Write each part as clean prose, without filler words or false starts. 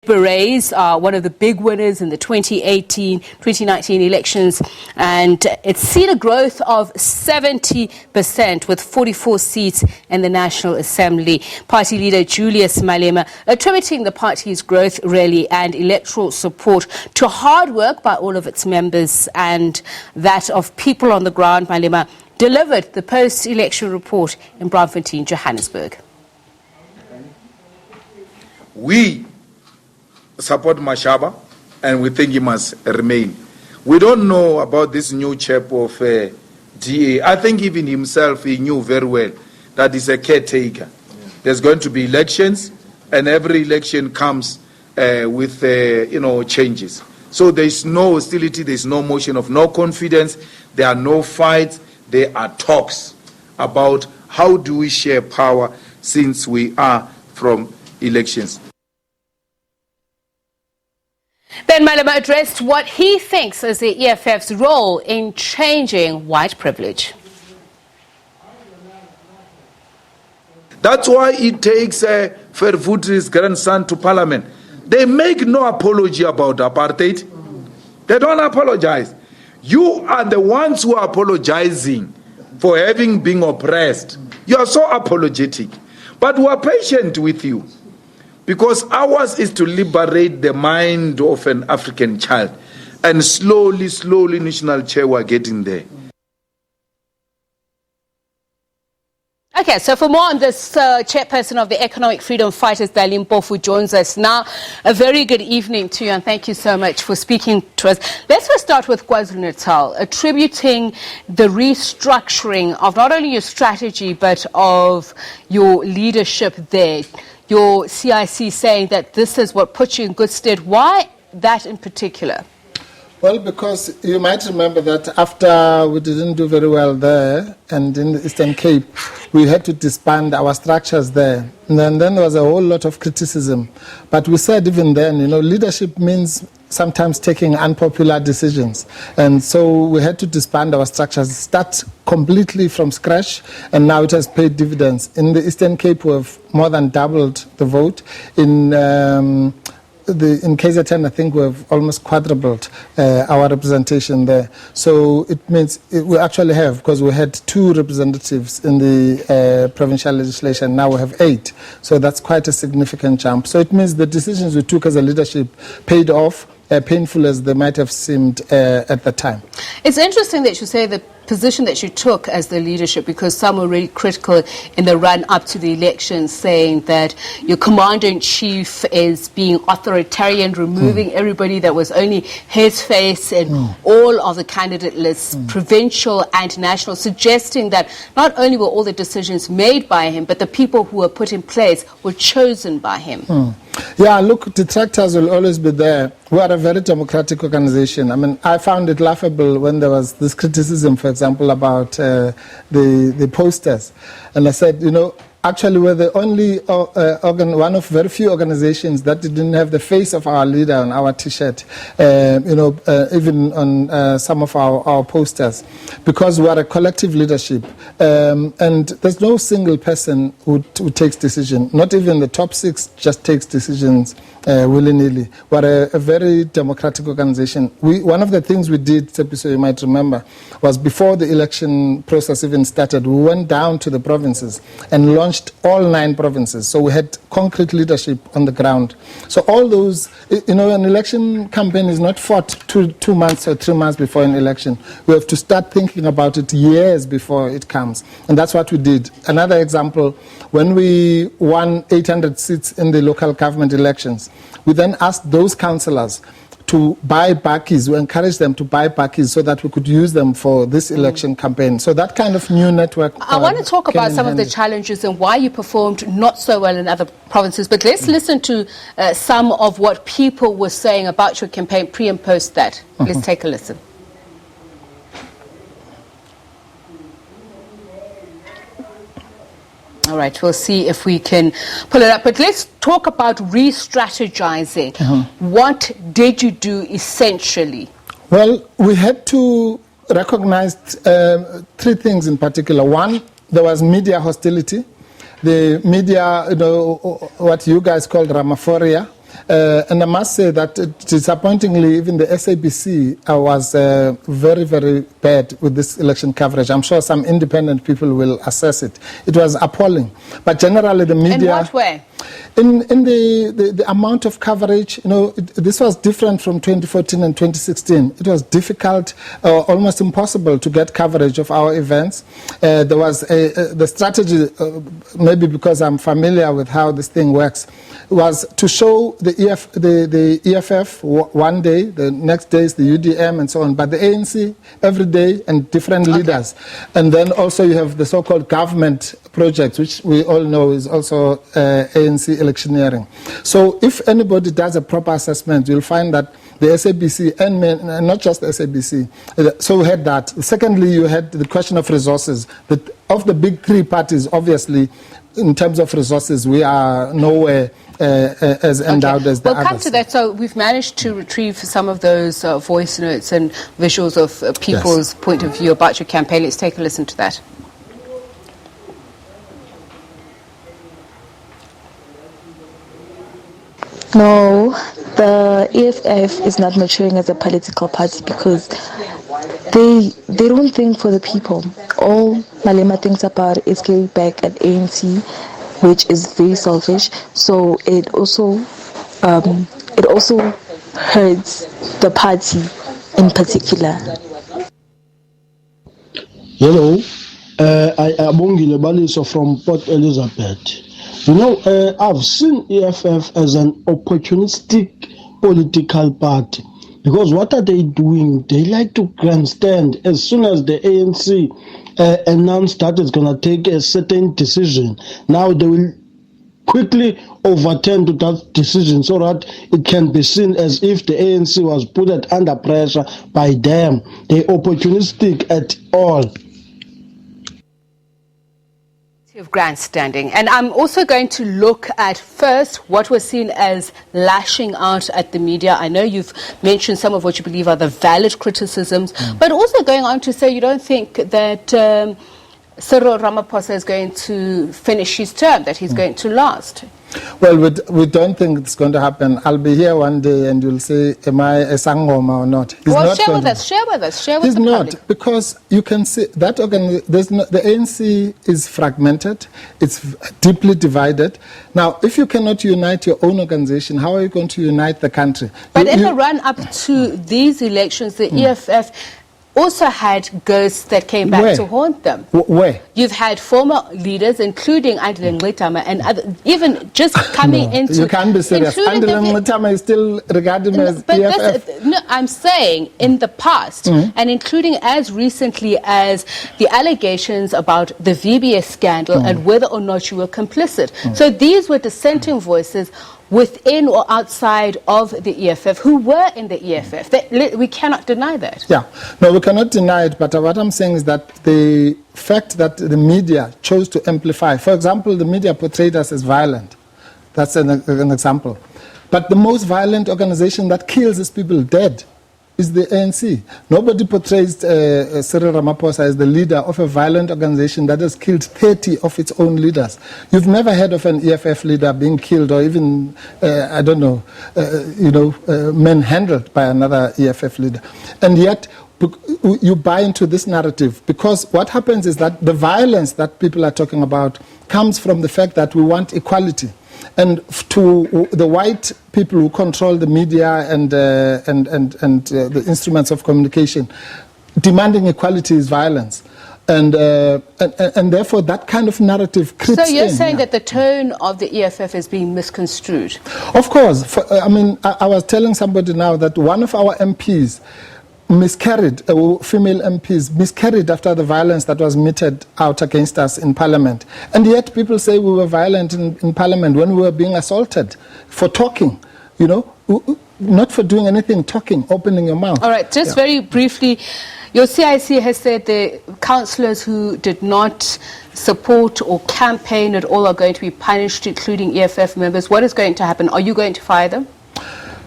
Berets are one of the big winners in the 2019 elections, and it's seen a growth of 70% with 44 seats in the National Assembly. Party leader Julius Malema attributing the party's growth really and electoral support to hard work by all of its members and that of people on the ground. Malema delivered the post-election report in Braamfontein, Johannesburg. We support Mashaba, and we think he must remain. We don't know about this new chap of DA. I think even himself, he knew very well that he's a caretaker. There's going to be elections, and every election comes with changes. So there's no hostility, there's no motion of no confidence, there are no fights, there are talks about how do we share power since we are from elections. Then Malema addressed what he thinks is the EFF's role in changing white privilege. That's why it takes Verwoerd's grandson to parliament. They make no apology about apartheid. They don't apologize. You are the ones who are apologizing for having been oppressed. You are so apologetic. But we are patient with you, because ours is to liberate the mind of an African child. And slowly, National Chair, we're getting there. Okay, so for more on this, Chairperson of the Economic Freedom Fighters, Dali Mpofu, joins us now. A very good evening to you, and thank you so much for speaking to us. Let's first start with KwaZulu-Natal, attributing the restructuring of not only your strategy, but of your leadership there. Your CIC saying that this is what puts you in good stead. Why that in particular? Well, because you might remember that after we didn't do very well there and in the Eastern Cape, we had to disband our structures there. And then there was a whole lot of criticism. But we said even then, leadership means sometimes taking unpopular decisions. And so we had to disband our structures, start completely from scratch, and now it has paid dividends. In the Eastern Cape, we have more than doubled the vote. In KZN, I think we've almost quadrupled our representation there. So it means we actually have, because we had 2 representatives in the provincial legislation, now we have 8. So that's quite a significant jump. So it means the decisions we took as a leadership paid off, painful as they might have seemed at the time. It's interesting that you say the position that you took as the leadership, because some were really critical in the run up to the election, saying that your commander-in-chief is being authoritarian, removing everybody that was only his face in all of the candidate lists, provincial and national, suggesting that not only were all the decisions made by him, but the people who were put in place were chosen by him. Yeah, look, detractors will always be there. We are a very democratic organization. I mean, I found it laughable when there was this criticism, for example, about the posters. And I said, actually we're the only one of very few organizations that didn't have the face of our leader on our T-shirt, even on some of our posters, because we are a collective leadership. And there's no single person who takes decision. Not even the top 6 just takes decisions willy-nilly. We're a very democratic organization. One of the things we did, so you might remember, was before the election process even started, we went down to the provinces and launched all 9 provinces. So we had concrete leadership on the ground. So all those, an election campaign is not fought 2 months or 3 months before an election. We have to start thinking about it years before it comes. And that's what we did. Another example, when we won 800 seats in the local government elections, we then asked those councillors to buy bakkies. We encouraged them to buy bakkies so that we could use them for this election campaign. So that kind of new network. I want to talk about some of the challenges and why you performed not so well in other provinces, but let's listen to some of what people were saying about your campaign pre and post that. Let's take a listen. All right, we'll see if we can pull it up. But let's talk about re-strategizing. What did you do essentially? Well, we had to recognize 3 things in particular. One, there was media hostility. The media, what you guys call Ramaphoria, And I must say that disappointingly, even the SABC was very, very bad with this election coverage. I'm sure some independent people will assess it. It was appalling. But generally, the media... In what way? In the amount of coverage, this was different from 2014 and 2016. It was difficult, almost impossible to get coverage of our events. There was the strategy, maybe because I'm familiar with how this thing works, was to show the EFF one day, the next day is the UDM and so on, but the ANC every day and different leaders. And then also you have the so-called government project, which we all know is also ANC electioneering. So if anybody does a proper assessment, you'll find that the SABC, and not just the SABC, so we had that. Secondly, you had the question of resources. Of the big three parties, obviously, in terms of resources, we are nowhere as endowed as the others. We'll come to that. So we've managed to retrieve some of those voice notes and visuals of people's point of view about your campaign. Let's take a listen to that. No, the EFF is not maturing as a political party because they don't think for the people. All Malema thinks about is getting back at ANC, which is very selfish. So it also hurts the party in particular. Hello, I'm Bongile Baliso from Port Elizabeth. I've seen EFF as an opportunistic political party because what are they doing? They like to grandstand. As soon as the ANC announced that it's going to take a certain decision, now they will quickly overturn to that decision so that it can be seen as if the ANC was put under pressure by them. They're opportunistic at all. Of grandstanding. And I'm also going to look at first what was seen as lashing out at the media. I know you've mentioned some of what you believe are the valid criticisms, but also going on to say you don't think that Cyril Ramaphosa is going to finish his term, that he's going to last. Well, we don't think it's going to happen. I'll be here one day and you'll say, am I a Sangoma or not? He's well, not share with us, share with He's the not, public. because you can see that the ANC is fragmented, it's deeply divided. Now, if you cannot unite your own organization, how are you going to unite the country? But in the run-up to these elections, the EFF also had ghosts that came back to haunt them. Where? You've had former leaders, including Andile Ngxitama and other, even just coming into... You can't be serious. Andile Ngxitama is still regarded as EFF. No, I'm saying in the past, and including as recently as the allegations about the VBS scandal and whether or not you were complicit. So these were dissenting voices within or outside of the EFF, who were in the EFF. We cannot deny that. Yeah, no, we cannot deny it, but what I'm saying is that the fact that the media chose to amplify, for example, the media portrayed us as violent. That's an example. But the most violent organization that kills its people dead is the ANC. Nobody portrays Cyril Ramaphosa as the leader of a violent organization that has killed 30 of its own leaders. You've never heard of an EFF leader being killed or even, manhandled by another EFF leader. And yet, you buy into this narrative because what happens is that the violence that people are talking about comes from the fact that we want equality. And to the white people who control the media and the instruments of communication, demanding equality is violence. And therefore that kind of narrative creeps in. So you're saying that the tone of the EFF is being misconstrued? Of course. I was telling somebody now that one of our MPs miscarried, female MPs miscarried after the violence that was meted out against us in Parliament. And yet people say we were violent in Parliament when we were being assaulted for talking, not for doing anything, talking, opening your mouth. All right, just very briefly, your CIC has said the councillors who did not support or campaign at all are going to be punished, including EFF members. What is going to happen? Are you going to fire them?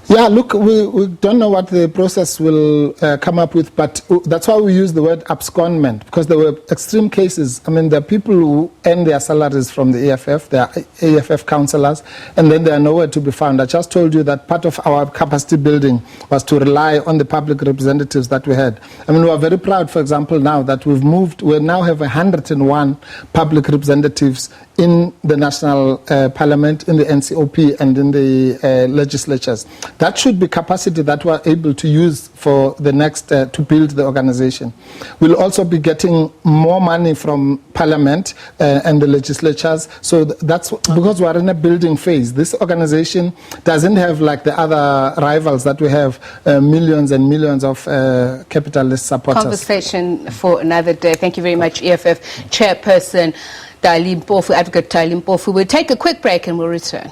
Yeah, look, we don't know what the process will come up with, but that's why we use the word abscondment, because there were extreme cases. I mean, there are people who earn their salaries from the EFF, they are EFF councillors, and then they are nowhere to be found. I just told you that part of our capacity building was to rely on the public representatives that we had. I mean, we are very proud, for example, now that we now have 101 public representatives in the National Parliament, in the NCOP, and in the legislatures. That should be capacity that we're able to use for the next, to build the organization. We'll also be getting more money from Parliament and the legislatures. So that's because we're in a building phase. This organization doesn't have, like the other rivals that we have, millions and millions of capitalist supporters. Conversation for another day. Thank you very much, EFF Chairperson Dali Mpofu, Advocate Dali Mpofu. We'll take a quick break and we'll return.